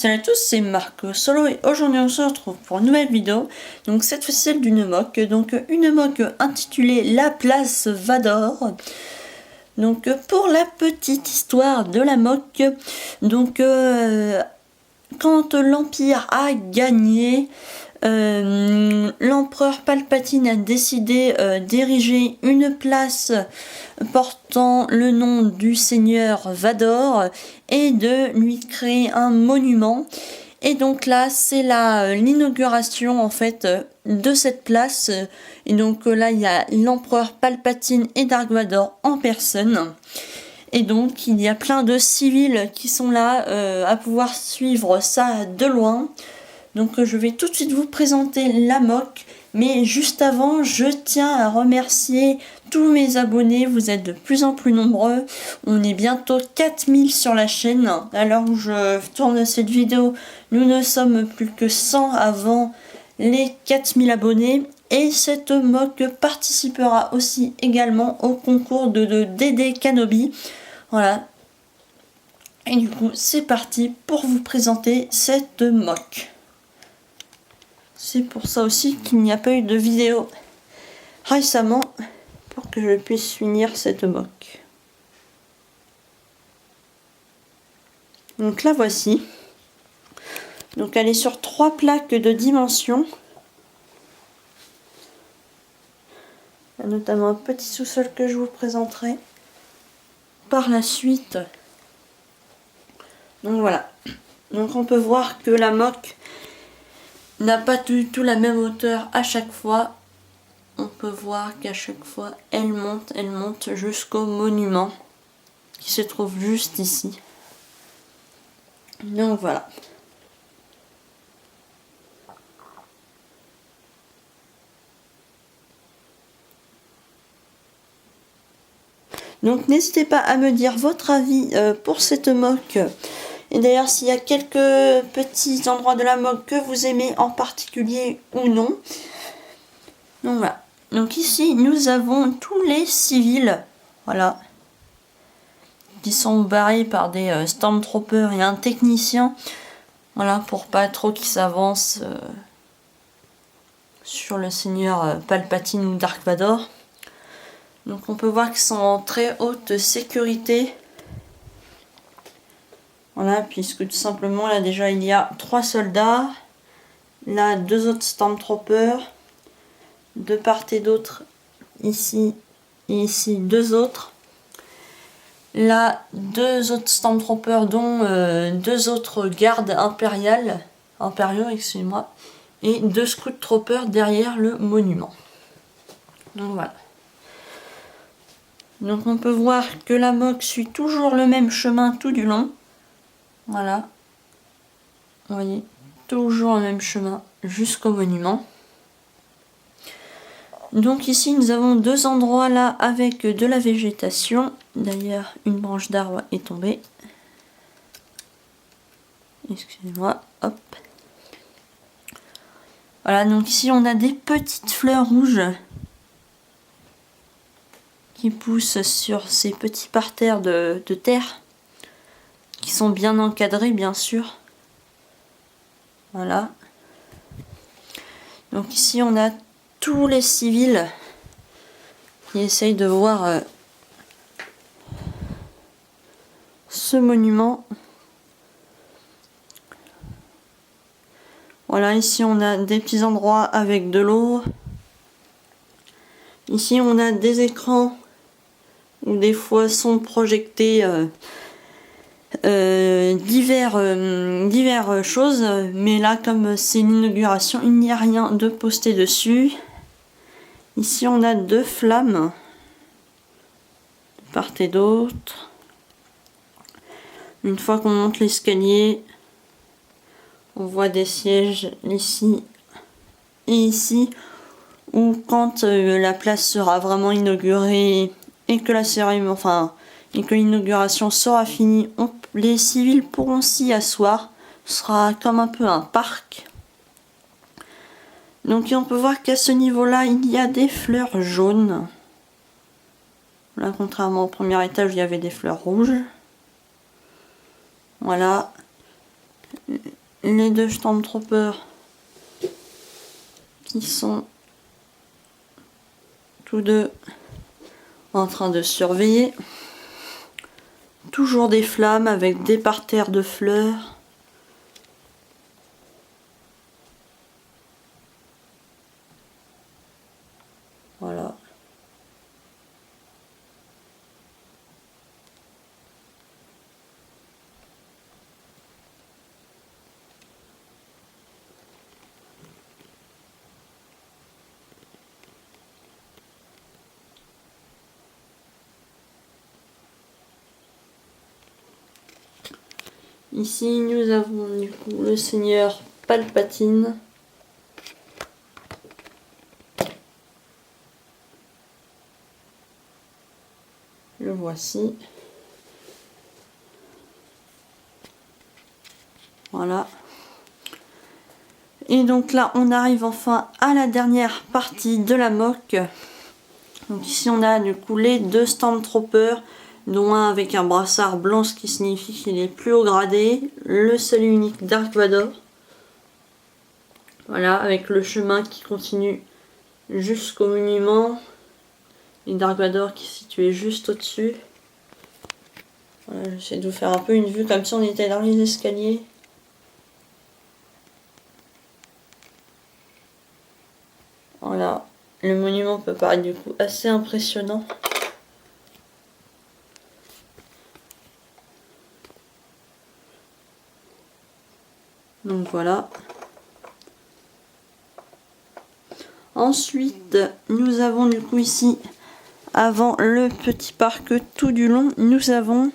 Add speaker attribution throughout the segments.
Speaker 1: Salut à tous, c'est Marco Solo et aujourd'hui on se retrouve pour une nouvelle vidéo. Donc cette fois-ci celle d'une mock, donc une mock intitulée La Place Vador. Donc pour la petite histoire de la mock, donc quand l'Empire a gagné, l'empereur Palpatine a décidé d'ériger une place portant le nom du seigneur Vador et de lui créer un monument. Et donc là, c'est l'inauguration en fait de cette place. Et donc là, il y a l'empereur Palpatine et Dark Vador en personne. Et donc, il y a plein de civils qui sont là à pouvoir suivre ça de loin. Donc je vais tout de suite vous présenter la mock, mais juste avant, je tiens à remercier tous mes abonnés, vous êtes de plus en plus nombreux, on est bientôt 4000 sur la chaîne, à l'heure où je tourne cette vidéo, nous ne sommes plus que 100 avant les 4000 abonnés, et cette mock participera aussi également au concours de DD Kenobi, voilà. Et du coup, c'est parti pour vous présenter cette mock. C'est pour ça aussi qu'il n'y a pas eu de vidéo récemment pour que je puisse finir cette mock. Donc la voici. Donc elle est sur 3 plaques de dimension. Il y a notamment un petit sous-sol que je vous présenterai par la suite. Donc voilà. Donc on peut voir que la mock n'a pas du tout la même hauteur à chaque fois. On peut voir qu'à chaque fois elle monte jusqu'au monument qui se trouve juste ici. Donc voilà. Donc n'hésitez pas à me dire votre avis pour cette mock. Et d'ailleurs, s'il y a quelques petits endroits de la mock que vous aimez en particulier ou non. Donc voilà. Donc ici, nous avons tous les civils. Voilà. Qui sont barrés par des Stormtroopers et un technicien. Voilà, pour pas trop qu'ils s'avancent sur le seigneur Palpatine ou Dark Vador. Donc on peut voir qu'ils sont en très haute sécurité. Voilà, puisque tout simplement là déjà il y a 3 soldats, là 2 autres Stormtroopers, de part et d'autre, ici et ici 2 autres. Là 2 autres Stormtroopers dont 2 autres gardes impériaux, excusez-moi, et 2 Scout Troopers derrière le monument. Donc voilà. Donc on peut voir que la mock suit toujours le même chemin tout du long. Voilà, vous voyez, toujours le même chemin jusqu'au monument. Donc ici nous avons 2 endroits là avec de la végétation. D'ailleurs une branche d'arbre est tombée. Excusez-moi, hop. Voilà, donc ici on a des petites fleurs rouges qui poussent sur ces petits parterres de terre. Qui sont bien encadrés bien sûr. Voilà. Donc ici on a tous les civils qui essayent de voir ce monument. Voilà, ici on a des petits endroits avec de l'eau. Ici on a des écrans où des fois sont projetés diverses choses, mais là comme c'est l'inauguration, il n'y a rien de posté dessus. Ici on a 2 flammes de part et d'autre. Une fois qu'on monte l'escalier, on voit des sièges ici et ici, où quand la place sera vraiment inaugurée et que la cérémonie, et que l'inauguration sera finie, les civils pourront s'y asseoir. Ce sera comme un peu un parc. Donc on peut voir qu'à ce niveau-là, il y a des fleurs jaunes. Là, contrairement au premier étage, il y avait des fleurs rouges. Voilà. les deux Stormtroopers qui sont tous deux en train de surveiller. Toujours des flammes avec des parterres de fleurs. Voilà. Ici, nous avons du coup le seigneur Palpatine. Le voici. Voilà. Et donc là, on arrive enfin à la dernière partie de la moque. Donc ici, on a du coup les deux Stormtroopers, dont un avec un brassard blanc, ce qui signifie qu'il est plus haut gradé. Le seul et unique Dark Vador. Voilà, avec le chemin qui continue jusqu'au monument. Et Dark Vador qui est situé juste au-dessus. Voilà, j'essaie de vous faire un peu une vue comme si on était dans les escaliers. Voilà, le monument peut paraître du coup assez impressionnant. Donc voilà. Ensuite, nous avons du coup ici, avant le petit parc tout du long, nous avons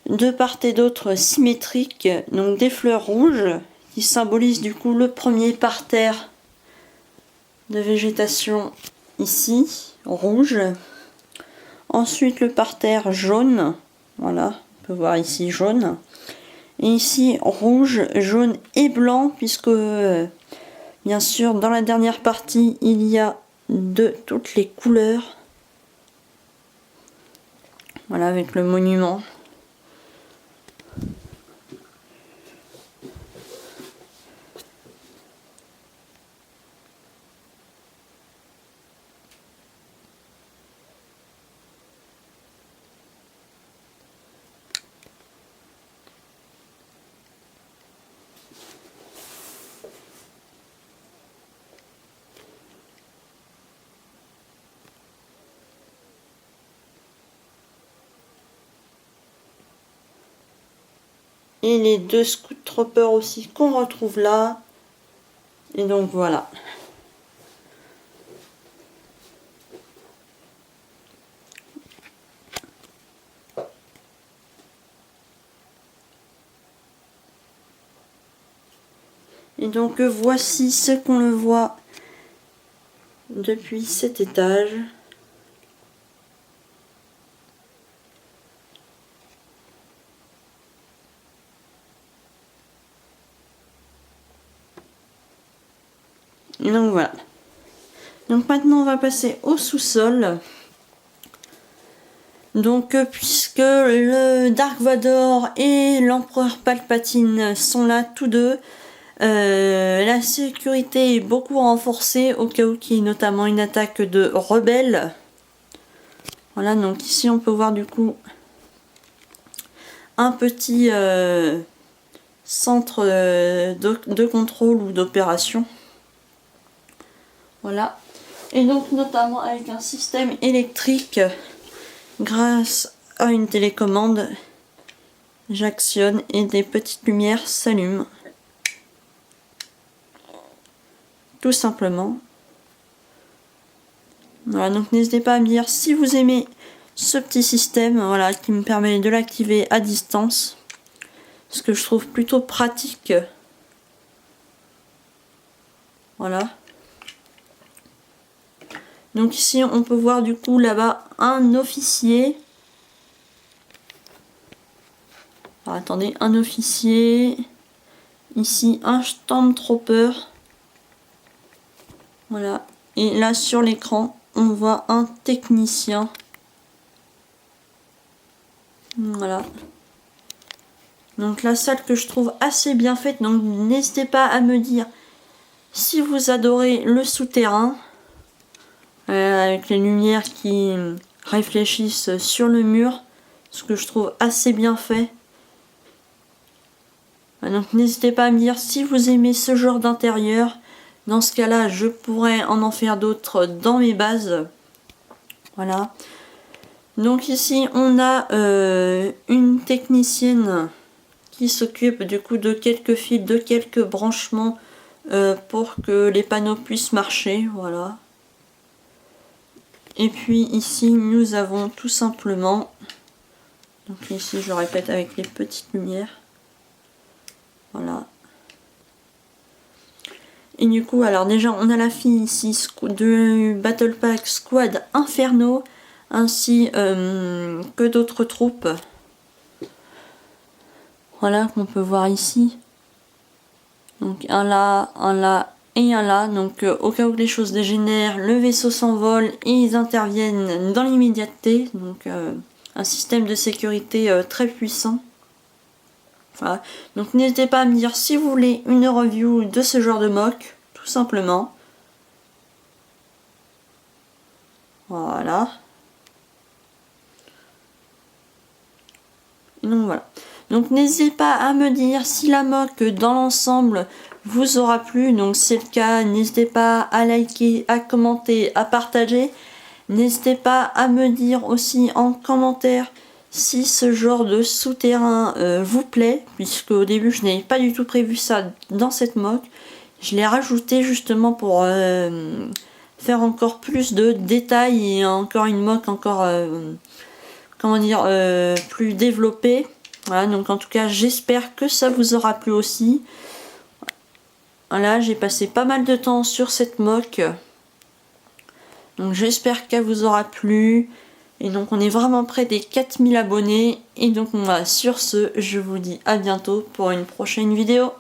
Speaker 1: de part et d'autre symétriques, donc des fleurs rouges qui symbolisent du coup le premier parterre de végétation ici, rouge. Ensuite le parterre jaune, voilà, on peut voir ici jaune. Et ici rouge, jaune et blanc, puisque bien sûr dans la dernière partie il y a de toutes les couleurs. Voilà, avec le monument. Et les deux Scout Troopers aussi qu'on retrouve là. Et donc voilà. Et donc voici ce qu'on le voit depuis cet étage. Donc voilà. Donc maintenant on va passer au sous-sol. Donc puisque le Dark Vador et l'empereur Palpatine sont là tous deux, la sécurité est beaucoup renforcée au cas où il y ait notamment une attaque de rebelles. Voilà, donc ici on peut voir du coup un petit centre de contrôle ou d'opération. Voilà. Et donc notamment avec un système électrique, grâce à une télécommande, j'actionne et des petites lumières s'allument. Tout simplement. Voilà, donc n'hésitez pas à me dire si vous aimez ce petit système, voilà, qui me permet de l'activer à distance. Ce que je trouve plutôt pratique. Voilà. Donc ici on peut voir du coup là-bas un officier. Alors, attendez, un officier. Ici un Stormtrooper. Voilà. Et là sur l'écran on voit un technicien. Voilà. Donc la salle que je trouve assez bien faite, donc n'hésitez pas à me dire si vous adorez le souterrain, avec les lumières qui réfléchissent sur le mur, ce que je trouve assez bien fait. Donc n'hésitez pas à me dire si vous aimez ce genre d'intérieur. Dans ce cas-là, je pourrais en faire d'autres dans mes bases. Voilà. Donc ici, on a une technicienne qui s'occupe du coup de quelques fils, de quelques branchements pour que les panneaux puissent marcher. Voilà. Et puis ici, nous avons tout simplement, donc ici je répète avec les petites lumières. Voilà. Et du coup, alors déjà, on a la fille ici de Battle Pack Squad Inferno, ainsi que d'autres troupes. Voilà, qu'on peut voir ici. Donc un là et un là. Donc au cas où les choses dégénèrent, le vaisseau s'envole et ils interviennent dans l'immédiateté. Donc un système de sécurité très puissant. Voilà. Donc n'hésitez pas à me dire si vous voulez une review de ce genre de mock, tout simplement. Voilà. Donc voilà. Donc n'hésitez pas à me dire si la mock dans l'ensemble vous aura plu. Donc si c'est le cas, n'hésitez pas à liker, à commenter, à partager. N'hésitez pas à me dire aussi en commentaire si ce genre de souterrain vous plaît, puisque au début je n'avais pas du tout prévu ça dans cette mock. Je l'ai rajouté justement pour faire encore plus de détails et encore une mock encore comment dire plus développée. Voilà, donc en tout cas j'espère que ça vous aura plu aussi. Voilà, j'ai passé pas mal de temps sur cette mock. Donc j'espère qu'elle vous aura plu. Et donc on est vraiment près des 4000 abonnés. Et donc sur ce, je vous dis à bientôt pour une prochaine vidéo.